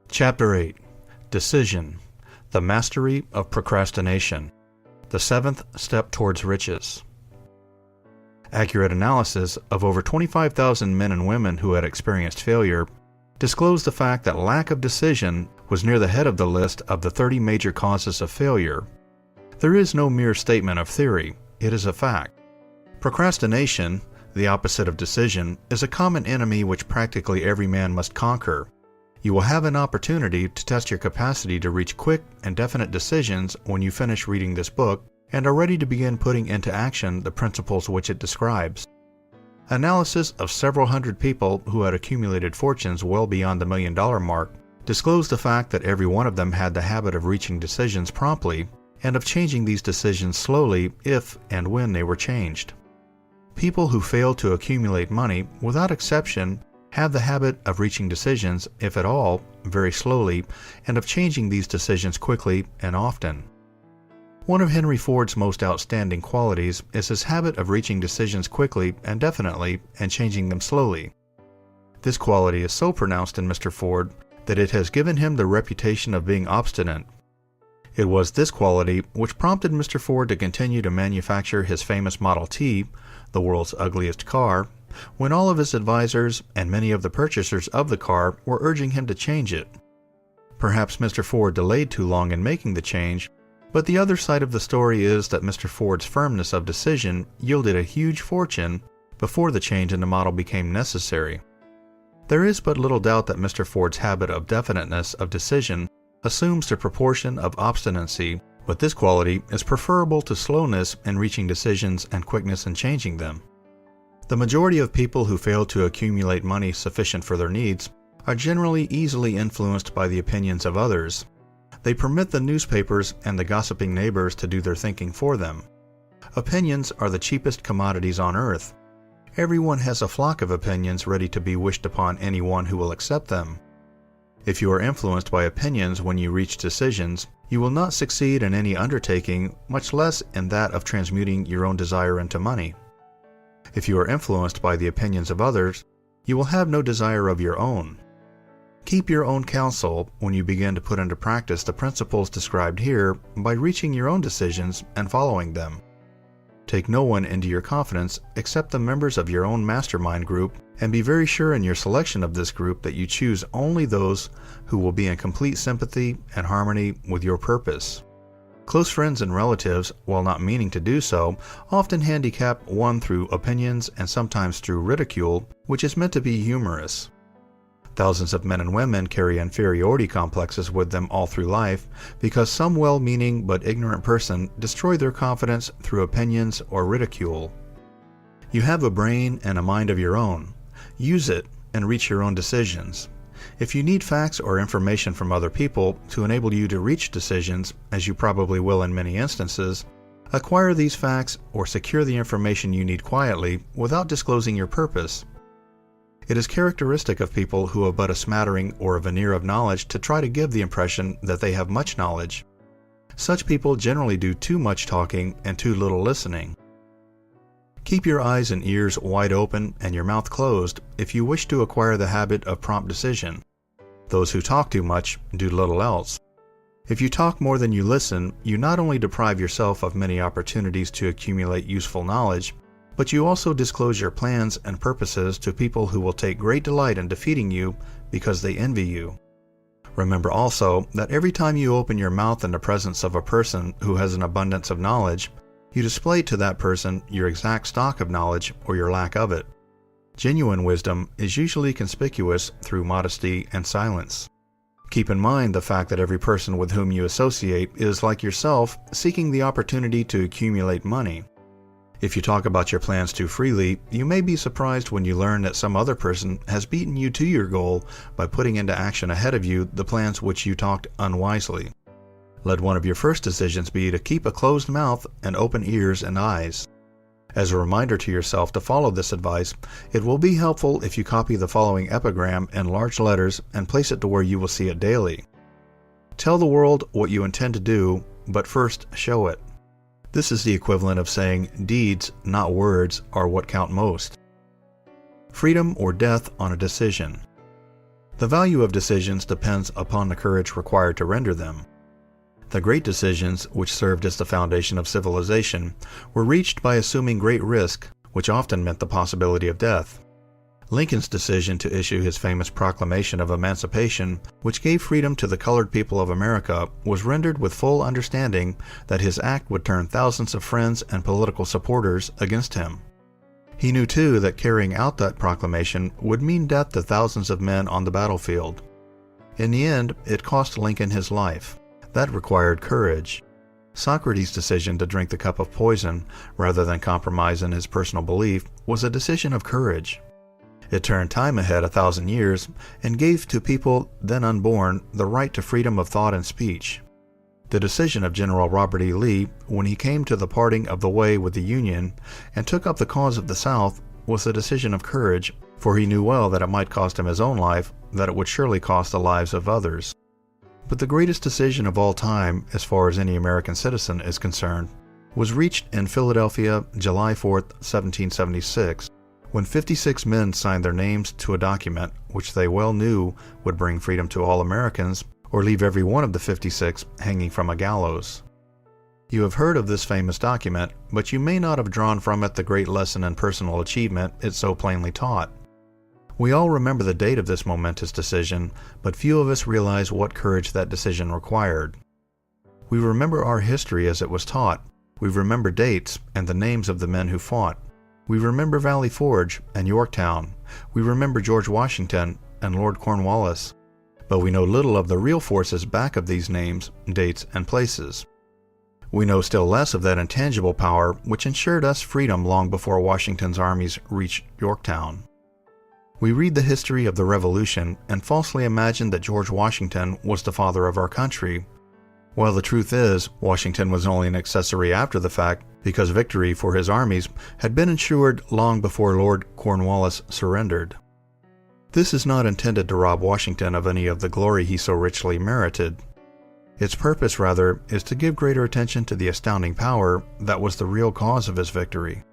Chapter 8. Decision. The Mastery of Procrastination. The seventh step towards riches. Accurate analysis of over 25,000 men and women who had experienced failure disclosed the fact that lack of decision was near the head of the list of the 30 major causes of failure. There is no mere statement of theory, it is a fact. Procrastination, the opposite of decision, is a common enemy which practically every man must conquer. You will have an opportunity to test your capacity to reach quick and definite decisions when you finish reading this book and are ready to begin putting into action the principles which it describes. Analysis of several hundred people who had accumulated fortunes well beyond the $1 million mark disclosed the fact that every one of them had the habit of reaching decisions promptly and of changing these decisions slowly if and when they were changed. People who fail to accumulate money, without exception, have the habit of reaching decisions, if at all, very slowly, and of changing these decisions quickly and often. One of Henry Ford's most outstanding qualities is his habit of reaching decisions quickly and definitely and changing them slowly. This quality is so pronounced in Mr. Ford that it has given him the reputation of being obstinate. It was this quality which prompted Mr. Ford to continue to manufacture his famous Model T, the world's ugliest car, when all of his advisors and many of the purchasers of the car were urging him to change it. Perhaps Mr. Ford delayed too long in making the change, but the other side of the story is that Mr. Ford's firmness of decision yielded a huge fortune before the change in the model became necessary. There is but little doubt that Mr. Ford's habit of definiteness of decision assumes the proportion of obstinacy, but this quality is preferable to slowness in reaching decisions and quickness in changing them. The majority of people who fail to accumulate money sufficient for their needs are generally easily influenced by the opinions of others. They permit the newspapers and the gossiping neighbors to do their thinking for them. Opinions are the cheapest commodities on earth. Everyone has a flock of opinions ready to be wished upon anyone who will accept them. If you are influenced by opinions when you reach decisions, you will not succeed in any undertaking, much less in that of transmuting your own desire into money. If you are influenced by the opinions of others, you will have no desire of your own. Keep your own counsel when you begin to put into practice the principles described here by reaching your own decisions and following them. Take no one into your confidence except the members of your own mastermind group, and be very sure in your selection of this group that you choose only those who will be in complete sympathy and harmony with your purpose. Close friends and relatives, while not meaning to do so, often handicap one through opinions and sometimes through ridicule, which is meant to be humorous. Thousands of men and women carry inferiority complexes with them all through life because some well-meaning but ignorant person destroyed their confidence through opinions or ridicule. You have a brain and a mind of your own. Use it and reach your own decisions. If you need facts or information from other people to enable you to reach decisions, as you probably will in many instances, acquire these facts or secure the information you need quietly without disclosing your purpose. It is characteristic of people who have but a smattering or a veneer of knowledge to try to give the impression that they have much knowledge. Such people generally do too much talking and too little listening. Keep your eyes and ears wide open and your mouth closed if you wish to acquire the habit of prompt decision. Those who talk too much do little else. If you talk more than you listen, you not only deprive yourself of many opportunities to accumulate useful knowledge, but you also disclose your plans and purposes to people who will take great delight in defeating you because they envy you. Remember also that every time you open your mouth in the presence of a person who has an abundance of knowledge, you display to that person your exact stock of knowledge or your lack of it. Genuine wisdom is usually conspicuous through modesty and silence. Keep in mind the fact that every person with whom you associate is, like yourself, seeking the opportunity to accumulate money. If you talk about your plans too freely, you may be surprised when you learn that some other person has beaten you to your goal by putting into action ahead of you the plans which you talked unwisely. Let one of your first decisions be to keep a closed mouth and open ears and eyes. As a reminder to yourself to follow this advice, it will be helpful if you copy the following epigram in large letters and place it to where you will see it daily. Tell the world what you intend to do, but first show it. This is the equivalent of saying deeds, not words, are what count most. Freedom or death on a decision. The value of decisions depends upon the courage required to render them. The great decisions, which served as the foundation of civilization, were reached by assuming great risk, which often meant the possibility of death. Lincoln's decision to issue his famous Proclamation of Emancipation, which gave freedom to the colored people of America, was rendered with full understanding that his act would turn thousands of friends and political supporters against him. He knew too that carrying out that proclamation would mean death to thousands of men on the battlefield. In the end, it cost Lincoln his life. That required courage. Socrates' decision to drink the cup of poison, rather than compromise in his personal belief, was a decision of courage. It turned time ahead 1,000 years and gave to people then unborn the right to freedom of thought and speech. The decision of General Robert E. Lee, when he came to the parting of the way with the Union and took up the cause of the South, was a decision of courage, for he knew well that it might cost him his own life, that it would surely cost the lives of others. But the greatest decision of all time, as far as any American citizen is concerned, was reached in Philadelphia, July 4, 1776, when 56 men signed their names to a document which they well knew would bring freedom to all Americans, or leave every one of the 56 hanging from a gallows. You have heard of this famous document, but you may not have drawn from it the great lesson in personal achievement it so plainly taught. We all remember the date of this momentous decision, but few of us realize what courage that decision required. We remember our history as it was taught. We remember dates and the names of the men who fought. We remember Valley Forge and Yorktown. We remember George Washington and Lord Cornwallis. But we know little of the real forces back of these names, dates, and places. We know still less of that intangible power which ensured us freedom long before Washington's armies reached Yorktown. We read the history of the Revolution and falsely imagine that George Washington was the father of our country, while the truth is, Washington was only an accessory after the fact, because victory for his armies had been ensured long before Lord Cornwallis surrendered. This is not intended to rob Washington of any of the glory he so richly merited. Its purpose, rather, is to give greater attention to the astounding power that was the real cause of his victory.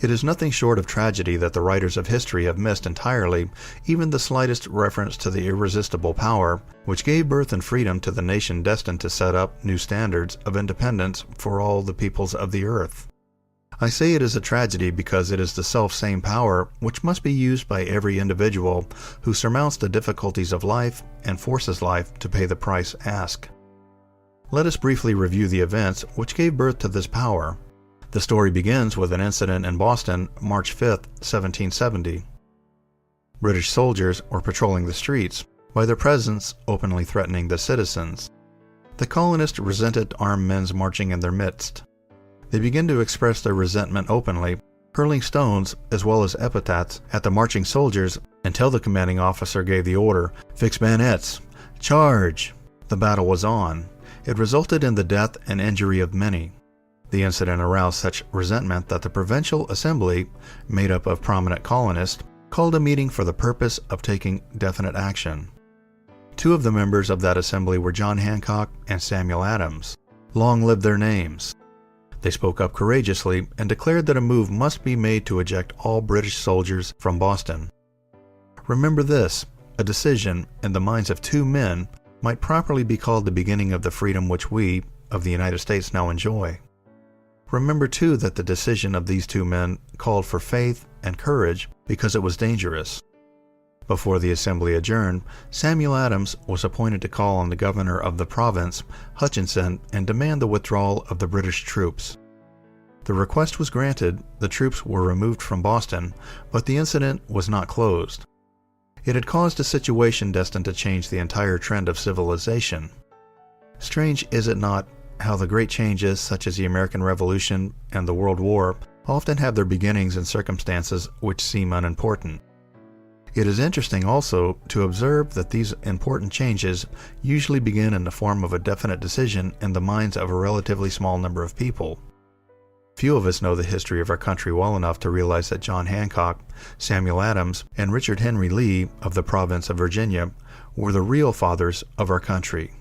It is nothing short of tragedy that the writers of history have missed entirely even the slightest reference to the irresistible power which gave birth and freedom to the nation destined to set up new standards of independence for all the peoples of the earth. I say it is a tragedy because it is the self-same power which must be used by every individual who surmounts the difficulties of life and forces life to pay the price asked. Let us briefly review the events which gave birth to this power. The story begins with an incident in Boston, March 5, 1770. British soldiers were patrolling the streets, by their presence openly threatening the citizens. The colonists resented armed men marching in their midst. They began to express their resentment openly, hurling stones as well as epithets at the marching soldiers until the commanding officer gave the order, "Fix bayonets! Charge!" The battle was on. It resulted in the death and injury of many. The incident aroused such resentment that the Provincial Assembly, made up of prominent colonists, called a meeting for the purpose of taking definite action. Two of the members of that assembly were John Hancock and Samuel Adams. Long live their names. They spoke up courageously and declared that a move must be made to eject all British soldiers from Boston. Remember this, a decision, in the minds of two men, might properly be called the beginning of the freedom which we, of the United States, now enjoy. Remember, too, that the decision of these two men called for faith and courage because it was dangerous. Before the assembly adjourned, Samuel Adams was appointed to call on the governor of the province, Hutchinson, and demand the withdrawal of the British troops. The request was granted, the troops were removed from Boston, but the incident was not closed. It had caused a situation destined to change the entire trend of civilization. Strange, is it not, how the great changes such as the American Revolution and the World War often have their beginnings in circumstances which seem unimportant. It is interesting also to observe that these important changes usually begin in the form of a definite decision in the minds of a relatively small number of people. Few of us know the history of our country well enough to realize that John Hancock, Samuel Adams, and Richard Henry Lee of the province of Virginia were the real fathers of our country.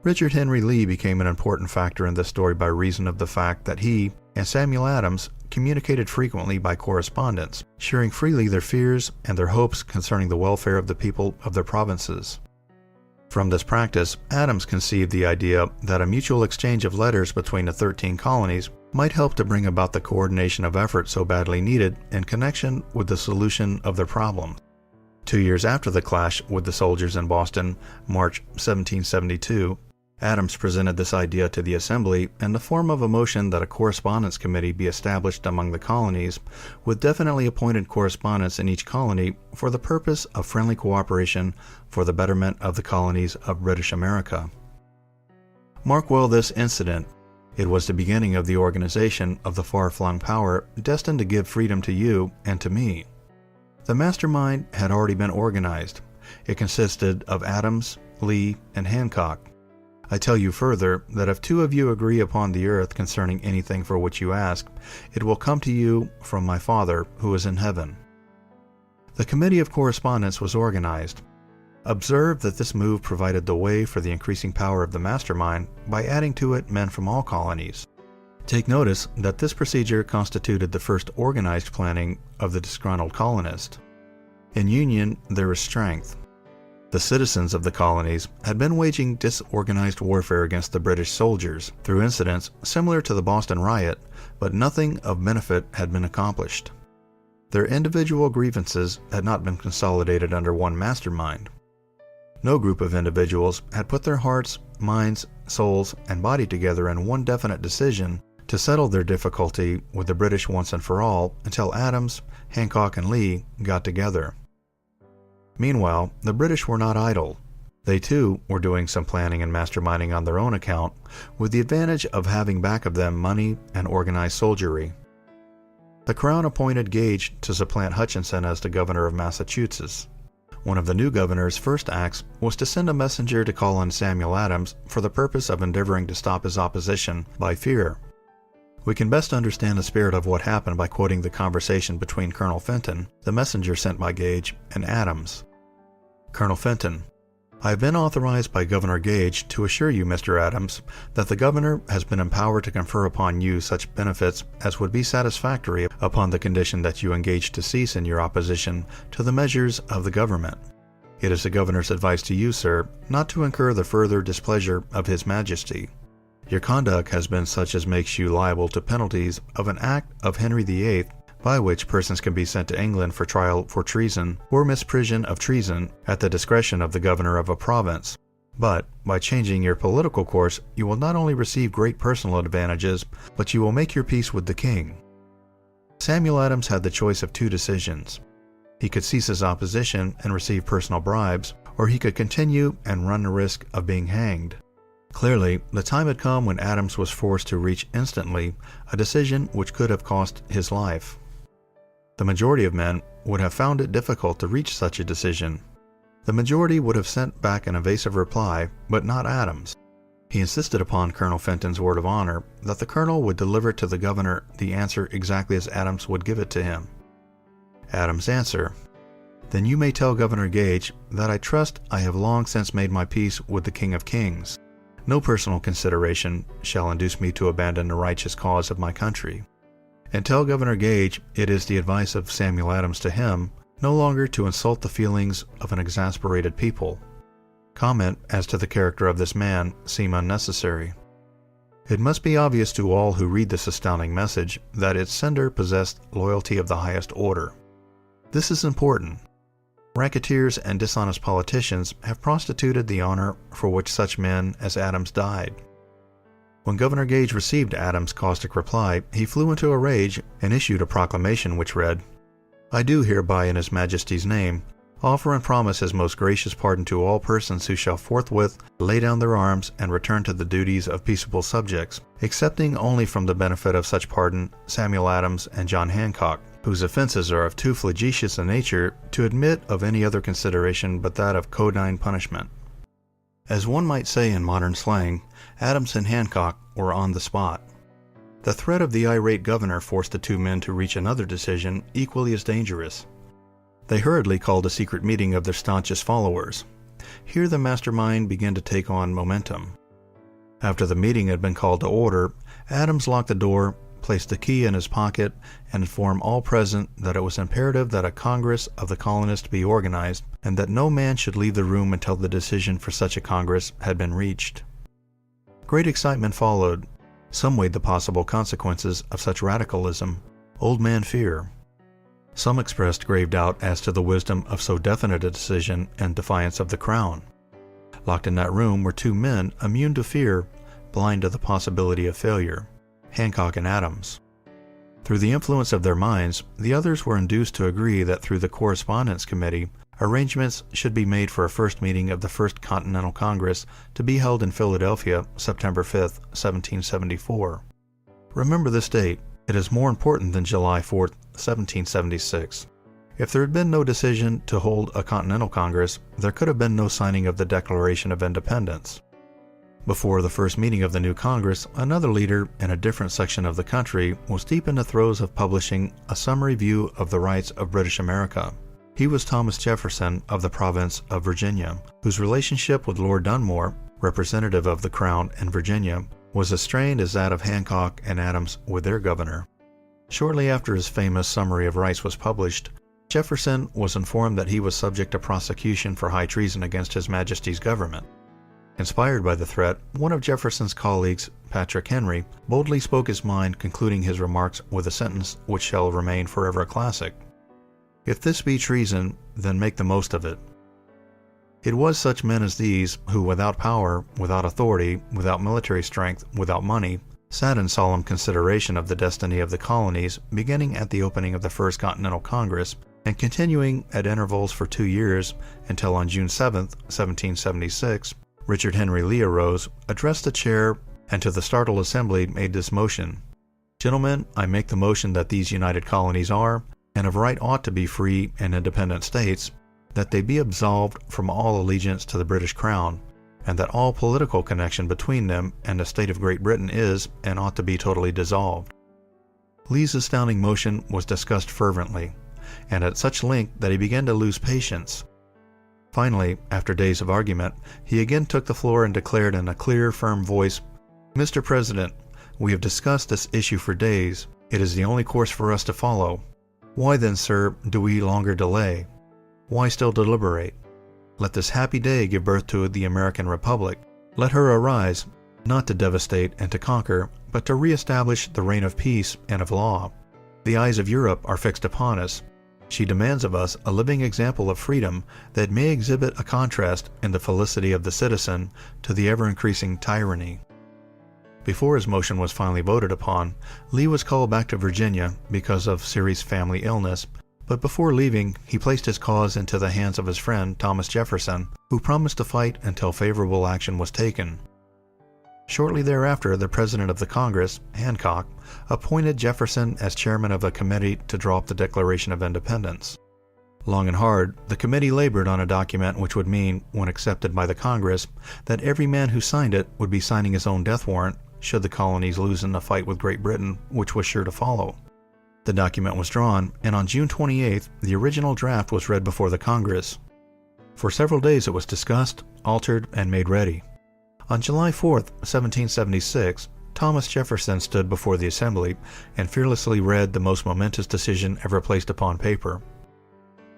Richard Henry Lee became an important factor in this story by reason of the fact that he, and Samuel Adams communicated frequently by correspondence, sharing freely their fears and their hopes concerning the welfare of the people of their provinces. From this practice, Adams conceived the idea that a mutual exchange of letters between the 13 colonies might help to bring about the coordination of effort so badly needed in connection with the solution of their problems. 2 years after the clash with the soldiers in Boston, March 1772, Adams presented this idea to the Assembly in the form of a motion that a correspondence committee be established among the colonies, with definitely appointed correspondents in each colony for the purpose of friendly cooperation for the betterment of the colonies of British America. Mark well this incident. It was the beginning of the organization of the far-flung power destined to give freedom to you and to me. The mastermind had already been organized. It consisted of Adams, Lee, and Hancock. I tell you further that if 2 of you agree upon the earth concerning anything for which you ask, it will come to you from my Father who is in heaven. The Committee of Correspondence was organized. Observe that this move provided the way for the increasing power of the mastermind by adding to it men from all colonies. Take notice that this procedure constituted the first organized planning of the disgruntled colonist. In union there is strength. The citizens of the colonies had been waging disorganized warfare against the British soldiers through incidents similar to the Boston riot, but nothing of benefit had been accomplished. Their individual grievances had not been consolidated under one mastermind. No group of individuals had put their hearts, minds, souls, and body together in one definite decision to settle their difficulty with the British once and for all until Adams, Hancock, and Lee got together. Meanwhile, the British were not idle. They too were doing some planning and masterminding on their own account, with the advantage of having back of them money and organized soldiery. The Crown appointed Gage to supplant Hutchinson as the governor of Massachusetts. One of the new governor's first acts was to send a messenger to call on Samuel Adams for the purpose of endeavoring to stop his opposition by fear. We can best understand the spirit of what happened by quoting the conversation between Colonel Fenton, the messenger sent by Gage, and Adams. Colonel Fenton: I have been authorized by Governor Gage to assure you, Mr. Adams, that the governor has been empowered to confer upon you such benefits as would be satisfactory upon the condition that you engage to cease in your opposition to the measures of the government. It is the governor's advice to you, sir, not to incur the further displeasure of His Majesty. Your conduct has been such as makes you liable to penalties of an act of Henry VIII, by which persons can be sent to England for trial for treason or misprision of treason at the discretion of the governor of a province. But, by changing your political course, you will not only receive great personal advantages, but you will make your peace with the king. Samuel Adams had the choice of 2 decisions. He could cease his opposition and receive personal bribes, or he could continue and run the risk of being hanged. Clearly, the time had come when Adams was forced to reach instantly a decision which could have cost his life. The majority of men would have found it difficult to reach such a decision. The majority would have sent back an evasive reply, but not Adams. He insisted upon Colonel Fenton's word of honor that the colonel would deliver to the governor the answer exactly as Adams would give it to him. Adams' answer: Then you may tell Governor Gage that I trust I have long since made my peace with the King of Kings. No personal consideration shall induce me to abandon the righteous cause of my country. And tell Governor Gage it is the advice of Samuel Adams to him no longer to insult the feelings of an exasperated people. Comment as to the character of this man seem unnecessary. It must be obvious to all who read this astounding message that its sender possessed loyalty of the highest order. This is important. Racketeers and dishonest politicians have prostituted the honor for which such men as Adams died. When Governor Gage received Adams' caustic reply, he flew into a rage and issued a proclamation which read, I do hereby in His Majesty's name offer and promise His most gracious pardon to all persons who shall forthwith lay down their arms and return to the duties of peaceable subjects, excepting only from the benefit of such pardon Samuel Adams and John Hancock, whose offenses are of too flagitious a nature to admit of any other consideration but that of condign punishment. As one might say in modern slang, Adams and Hancock were on the spot. The threat of the irate governor forced the 2 men to reach another decision equally as dangerous. They hurriedly called a secret meeting of their staunchest followers. Here the mastermind began to take on momentum. After the meeting had been called to order, Adams locked the door, placed the key in his pocket, and informed all present that it was imperative that a Congress of the colonists be organized, and that no man should leave the room until the decision for such a Congress had been reached. Great excitement followed. Some weighed the possible consequences of such radicalism. Old man fear. Some expressed grave doubt as to the wisdom of so definite a decision in defiance of the Crown. Locked in that room were two men immune to fear, blind to the possibility of failure, Hancock and Adams. Through the influence of their minds, the others were induced to agree that through the Correspondence Committee, arrangements should be made for a first meeting of the First Continental Congress to be held in Philadelphia, September 5, 1774. Remember this date. It is more important than July 4, 1776. If there had been no decision to hold a Continental Congress, there could have been no signing of the Declaration of Independence. Before the first meeting of the new Congress, another leader in a different section of the country was deep in the throes of publishing a summary view of the rights of British America. He was Thomas Jefferson of the province of Virginia, whose relationship with Lord Dunmore, representative of the Crown in Virginia, was as strained as that of Hancock and Adams with their governor. Shortly after his famous Summary of Rights was published, Jefferson was informed that he was subject to prosecution for high treason against His Majesty's government. Inspired by the threat, one of Jefferson's colleagues, Patrick Henry, boldly spoke his mind, concluding his remarks with a sentence which shall remain forever a classic. "If this be treason, then make the most of it." It was such men as these who, without power, without authority, without military strength, without money, sat in solemn consideration of the destiny of the colonies, beginning at the opening of the First Continental Congress and continuing at intervals for 2 years until on June 7, 1776, Richard Henry Lee arose, addressed the chair, and to the startled assembly made this motion: "Gentlemen, I make the motion that these united colonies are, and of right ought to be free and independent states, that they be absolved from all allegiance to the British Crown, and that all political connection between them and the state of Great Britain is and ought to be totally dissolved." Lee's astounding motion was discussed fervently, and at such length that he began to lose patience. Finally, after days of argument, he again took the floor and declared in a clear, firm voice, "Mr. President, we have discussed this issue for days. It is the only course for us to follow. Why then, sir, do we longer delay? Why still deliberate? Let this happy day give birth to the American Republic. Let her arise, not to devastate and to conquer, but to re-establish the reign of peace and of law. The eyes of Europe are fixed upon us. She demands of us a living example of freedom that may exhibit a contrast in the felicity of the citizen to the ever-increasing tyranny." Before his motion was finally voted upon, Lee was called back to Virginia because of serious family illness, but before leaving, he placed his cause into the hands of his friend Thomas Jefferson, who promised to fight until favorable action was taken. Shortly thereafter, the President of the Congress, Hancock, appointed Jefferson as chairman of a committee to draw up the Declaration of Independence. Long and hard, the committee labored on a document which would mean, when accepted by the Congress, that every man who signed it would be signing his own death warrant should the colonies lose in the fight with Great Britain, which was sure to follow. The document was drawn, and on June 28th, the original draft was read before the Congress. For several days it was discussed, altered, and made ready. On July 4, 1776, Thomas Jefferson stood before the assembly and fearlessly read the most momentous decision ever placed upon paper.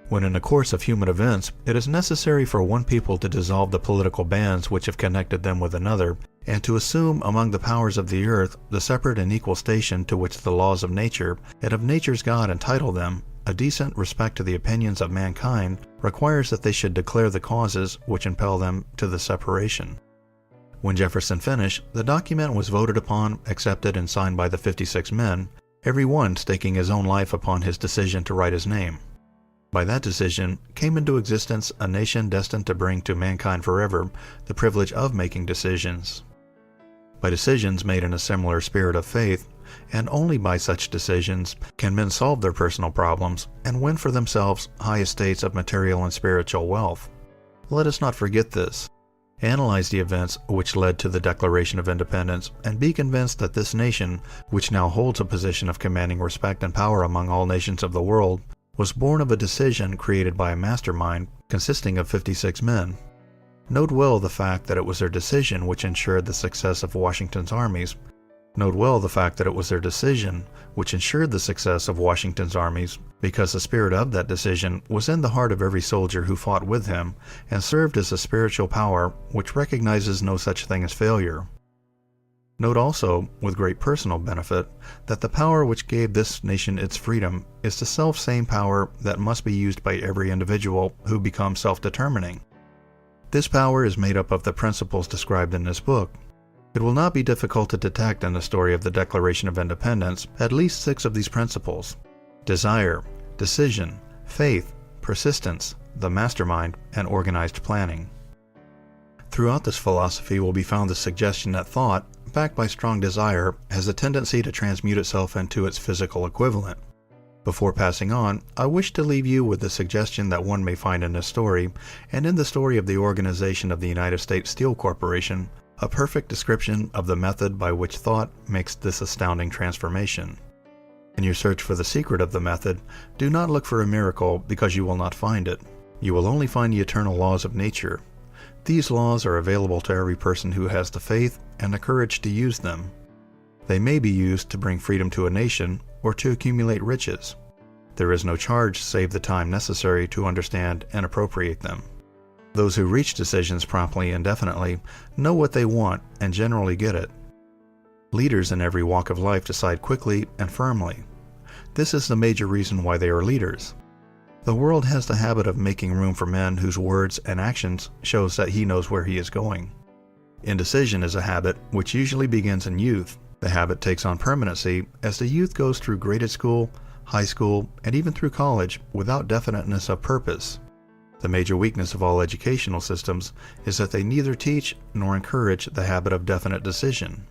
When in the course of human events it is necessary for one people to dissolve the political bands which have connected them with another, and to assume among the powers of the earth the separate and equal station to which the laws of nature and of nature's God entitle them, a decent respect to the opinions of mankind requires that they should declare the causes which impel them to the separation. When Jefferson finished, the document was voted upon, accepted, and signed by the 56 men, every one staking his own life upon his decision to write his name. By that decision came into existence a nation destined to bring to mankind forever the privilege of making decisions. By decisions made in a similar spirit of faith, and only by such decisions, can men solve their personal problems and win for themselves high estates of material and spiritual wealth. Let us not forget this. Analyze the events which led to the Declaration of Independence, and be convinced that this nation, which now holds a position of commanding respect and power among all nations of the world, was born of a decision created by a mastermind consisting of 56 men. Note well the fact that it was their decision which ensured the success of Washington's armies, Note well the fact that it was their decision which ensured the success of Washington's armies, because the spirit of that decision was in the heart of every soldier who fought with him and served as a spiritual power which recognizes no such thing as failure. Note also, with great personal benefit, that the power which gave this nation its freedom is the self-same power that must be used by every individual who becomes self-determining. This power is made up of the principles described in this book. It will not be difficult to detect in the story of the Declaration of Independence at least 6 of these principles: desire, decision, faith, persistence, the mastermind, and organized planning. Throughout this philosophy will be found the suggestion that thought, backed by strong desire, has a tendency to transmute itself into its physical equivalent. Before passing on, I wish to leave you with the suggestion that one may find in this story, and in the story of the organization of the United States Steel Corporation, a perfect description of the method by which thought makes this astounding transformation. In your search for the secret of the method, do not look for a miracle, because you will not find it. You will only find the eternal laws of nature. These laws are available to every person who has the faith and the courage to use them. They may be used to bring freedom to a nation or to accumulate riches. There is no charge save the time necessary to understand and appropriate them. Those who reach decisions promptly and definitely know what they want and generally get it. Leaders in every walk of life decide quickly and firmly. This is the major reason why they are leaders. The world has the habit of making room for men whose words and actions shows that he knows where he is going. Indecision is a habit which usually begins in youth. The habit takes on permanency as the youth goes through graded school, high school, and even through college without definiteness of purpose. The major weakness of all educational systems is that they neither teach nor encourage the habit of definite decision.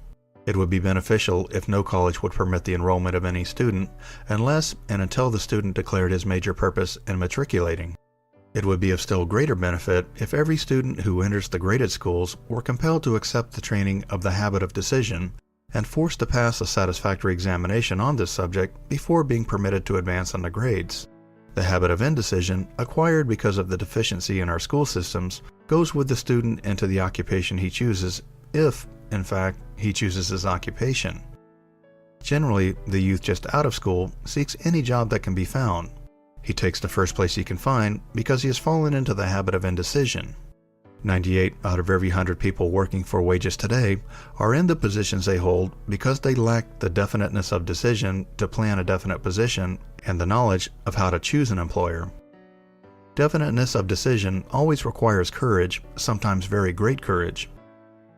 It would be beneficial if no college would permit the enrollment of any student unless and until the student declared his major purpose in matriculating. It would be of still greater benefit if every student who enters the graded schools were compelled to accept the training of the habit of decision and forced to pass a satisfactory examination on this subject before being permitted to advance on the grades. The habit of indecision, acquired because of the deficiency in our school systems, goes with the student into the occupation he chooses if, in fact, he chooses his occupation. Generally, the youth just out of school seeks any job that can be found. He takes the first place he can find because he has fallen into the habit of indecision. 98 out of every 100 people working for wages today are in the positions they hold because they lack the definiteness of decision to plan a definite position and the knowledge of how to choose an employer. Definiteness of decision always requires courage, sometimes very great courage.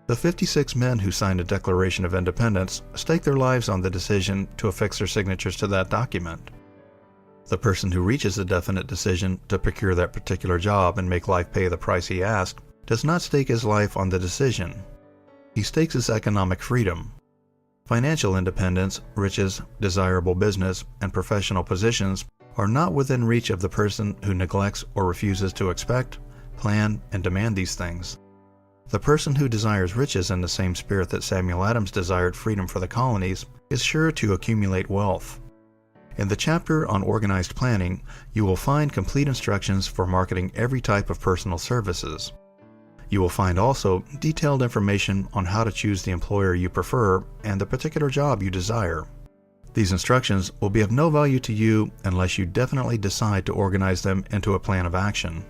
The 56 men who signed the Declaration of Independence staked their lives on the decision to affix their signatures to that document. The person who reaches a definite decision to procure that particular job and make life pay the price he asked does not stake his life on the decision. He stakes his economic freedom. Financial independence, riches, desirable business, and professional positions are not within reach of the person who neglects or refuses to expect, plan, and demand these things. The person who desires riches in the same spirit that Samuel Adams desired freedom for the colonies is sure to accumulate wealth. In the chapter on organized planning, you will find complete instructions for marketing every type of personal services. You will find also detailed information on how to choose the employer you prefer and the particular job you desire. These instructions will be of no value to you unless you definitely decide to organize them into a plan of action.